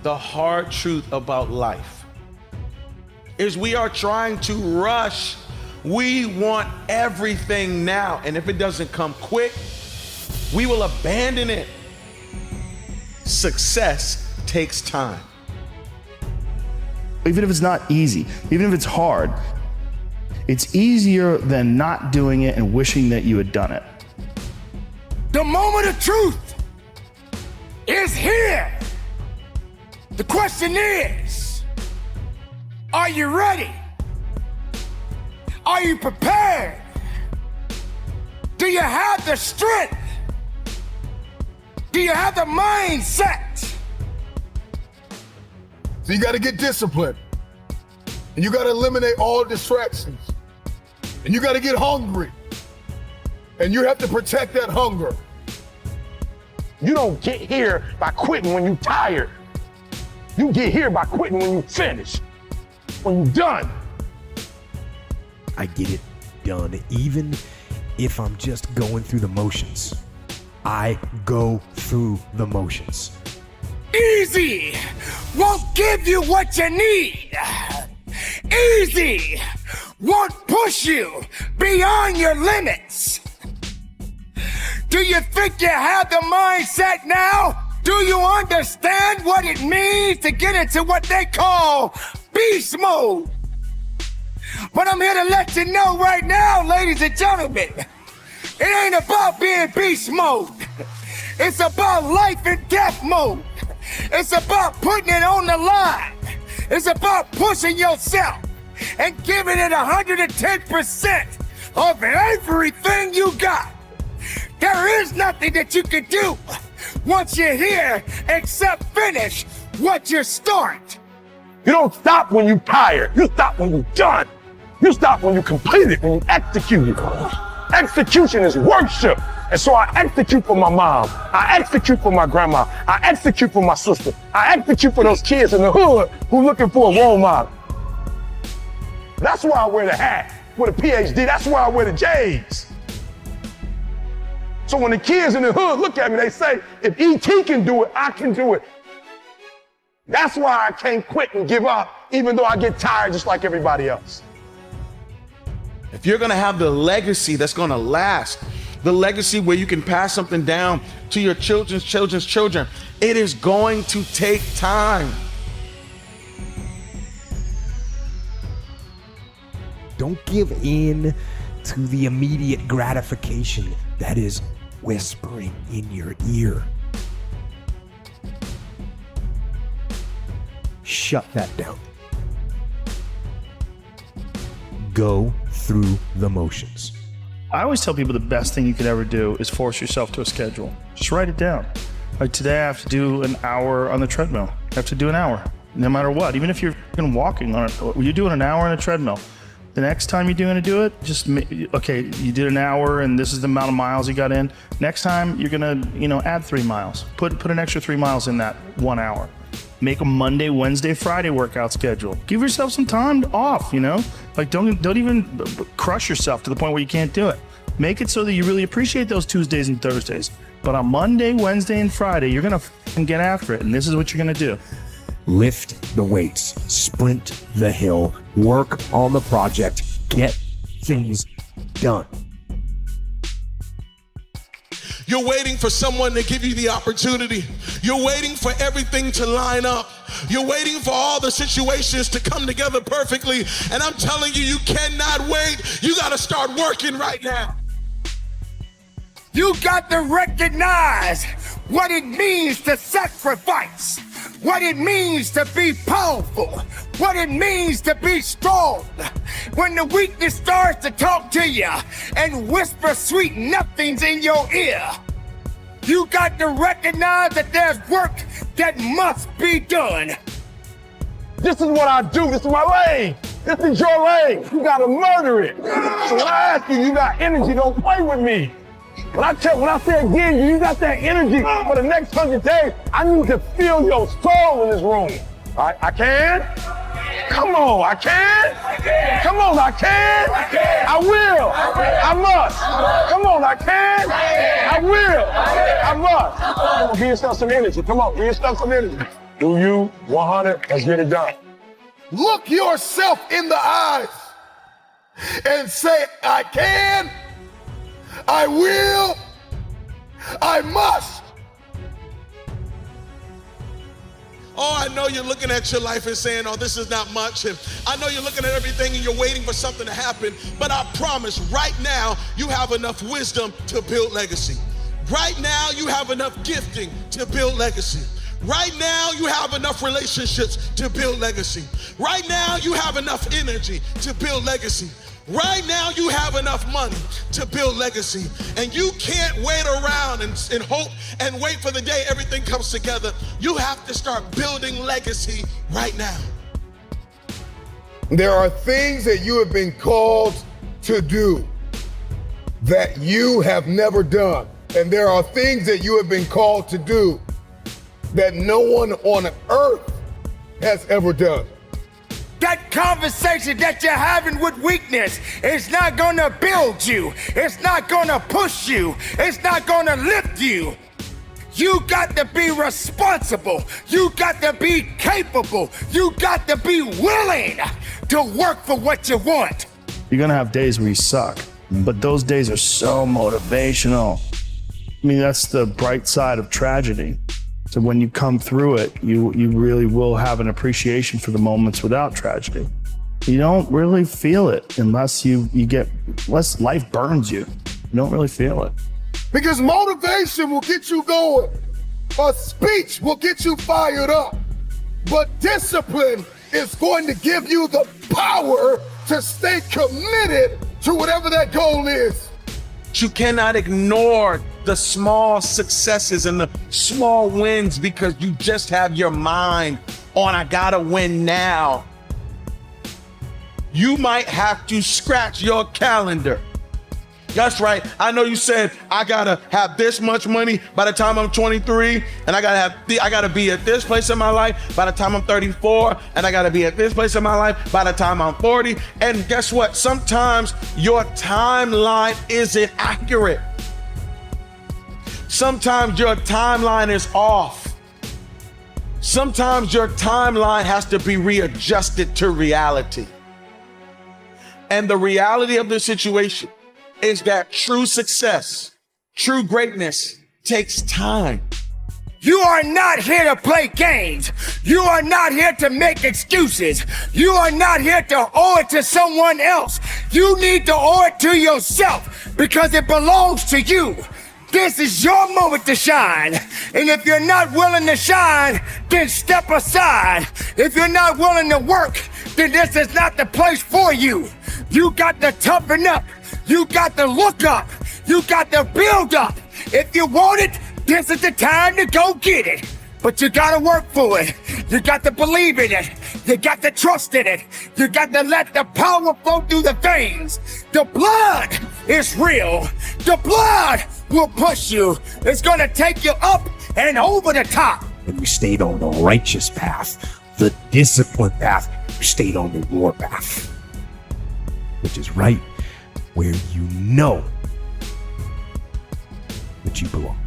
the hard truth about life is we are trying to rush. We want everything now. And if it doesn't come quick, we will abandon it. Success takes time. Even if it's not easy, even if it's hard, it's easier than not doing it and wishing that you had done it. The moment of truth is here. The question is, are you ready? Are you prepared? Do you have the strength? Do you have the mindset? So you got to get disciplined. And you got to eliminate all distractions. And you got to get hungry. And you have to protect that hunger. You don't get here by quitting when you're tired. You get here by quitting when you finish, when you're done. I get it done, even if I'm just going through the motions. I go through the motions. Easy won't give you what you need. Easy won't push you beyond your limits. Do you think you have the mindset now? Do you understand what it means to get into what they call beast mode? But I'm here to let you know right now, ladies and gentlemen, it ain't about being beast mode. It's about life and death mode. It's about putting it on the line. It's about pushing yourself and giving it 110% of everything you got. There is nothing that you can do once you're here except finish what you start. You don't stop when you're tired. You stop when you're done. You stop when you complete it, when you execute it. Execution is worship. And so I execute for my mom. I execute for my grandma. I execute for my sister. I execute for those kids in the hood who looking for a role model. That's why I wear the hat with a PhD. That's why I wear the J's. So when the kids in the hood look at me, they say, if E.T. can do it, I can do it. That's why I can't quit and give up, even though I get tired just like everybody else. If you're gonna have the legacy that's gonna last, the legacy where you can pass something down to your children's children's children, it is going to take time. Don't give in to the immediate gratification that is whispering in your ear. Shut that down. Go through the motions. I always tell people the best thing you could ever do is force yourself to a schedule. Just write it down. Like today I have to do an hour on the treadmill. I have to do an hour, no matter what. Even if you're walking on it, you're doing an hour on a treadmill. The next time you're going to do it, just, okay, you did an hour and this is the amount of miles you got in. Next time you're going to, add 3 miles. Put an extra 3 miles in that 1 hour. Make a Monday, Wednesday, Friday workout schedule. Give yourself some time off, Like don't even crush yourself to the point where you can't do it. Make it so that you really appreciate those Tuesdays and Thursdays. But on Monday, Wednesday, and Friday, you're going to get after it. And this is what you're going to do. Lift the weights, sprint the hill, work on the project, get things done. You're waiting for someone to give you the opportunity. You're waiting for everything to line up. You're waiting for all the situations to come together perfectly. And I'm telling you, you cannot wait. You got to start working right now. You got to recognize what it means to sacrifice, what it means to be powerful, what it means to be strong. When the weakness starts to talk to you and whisper sweet nothings in your ear, you got to recognize that there's work that must be done. This is what I do. This is my lane. This is your lane. You gotta murder it. So when I ask you, you got energy, don't play with me. When I say again, you got that energy for the next 100 days, I need to feel your soul in this room. All right, I can? Come on, I can? Come on, I can? I will. I must. Come on, I can? I will. I must. Come on, give yourself some energy. Come on, give yourself some energy. Do you 100 and get it done. Look yourself in the eyes and say, I can, I will, I must. Oh, I know you're looking at your life and saying, oh, this is not much. And I know you're looking at everything and you're waiting for something to happen. But I promise right now you have enough wisdom to build legacy. Right now you have enough gifting to build legacy. Right now you have enough relationships to build legacy. Right now you have enough energy to build legacy. Right now you have enough money to build legacy. And you can't wait around and hope and wait for the day everything comes together. You have to start building legacy right now. There are things that you have been called to do that you have never done. And there are things that you have been called to do that no one on earth has ever done. That conversation that you're having with weakness is not gonna build you. It's not gonna push you. It's not gonna lift you. You got to be responsible. You got to be capable. You got to be willing to work for what you want. You're gonna have days where you suck, but those days are so motivational. I mean, that's the bright side of tragedy. So when you come through it, you really will have an appreciation for the moments without tragedy. You don't really feel it unless unless life burns you. You don't really feel it. Because motivation will get you going. A speech will get you fired up. But discipline is going to give you the power to stay committed to whatever that goal is. You cannot ignore the small successes and the small wins because you just have your mind on, I gotta win now. You might have to scratch your calendar. That's right. I know you said I gotta have this much money by the time I'm 23, and I gotta be at this place in my life by the time I'm 34, and I gotta be at this place in my life by the time I'm 40. And guess what? Sometimes your timeline isn't accurate. Sometimes your timeline is off. Sometimes your timeline has to be readjusted to reality. And the reality of the situation is that true success, true greatness takes time. You are not here to play games. You are not here to make excuses. You are not here to owe it to someone else. You need to owe it to yourself because it belongs to you. This is your moment to shine. And if you're not willing to shine, then step aside. If you're not willing to work, then this is not the place for you. You got to toughen up. You got to look up. You got to build up. If you want it, this is the time to go get it. But you got to work for it. You got to believe in it. You got to trust in it. You got to let the power flow through the veins. The blood is real. The blood will push you. It's going to take you up and over the top. And you stayed on the righteous path, the disciplined path. You stayed on the war path, which is right where you know that you belong.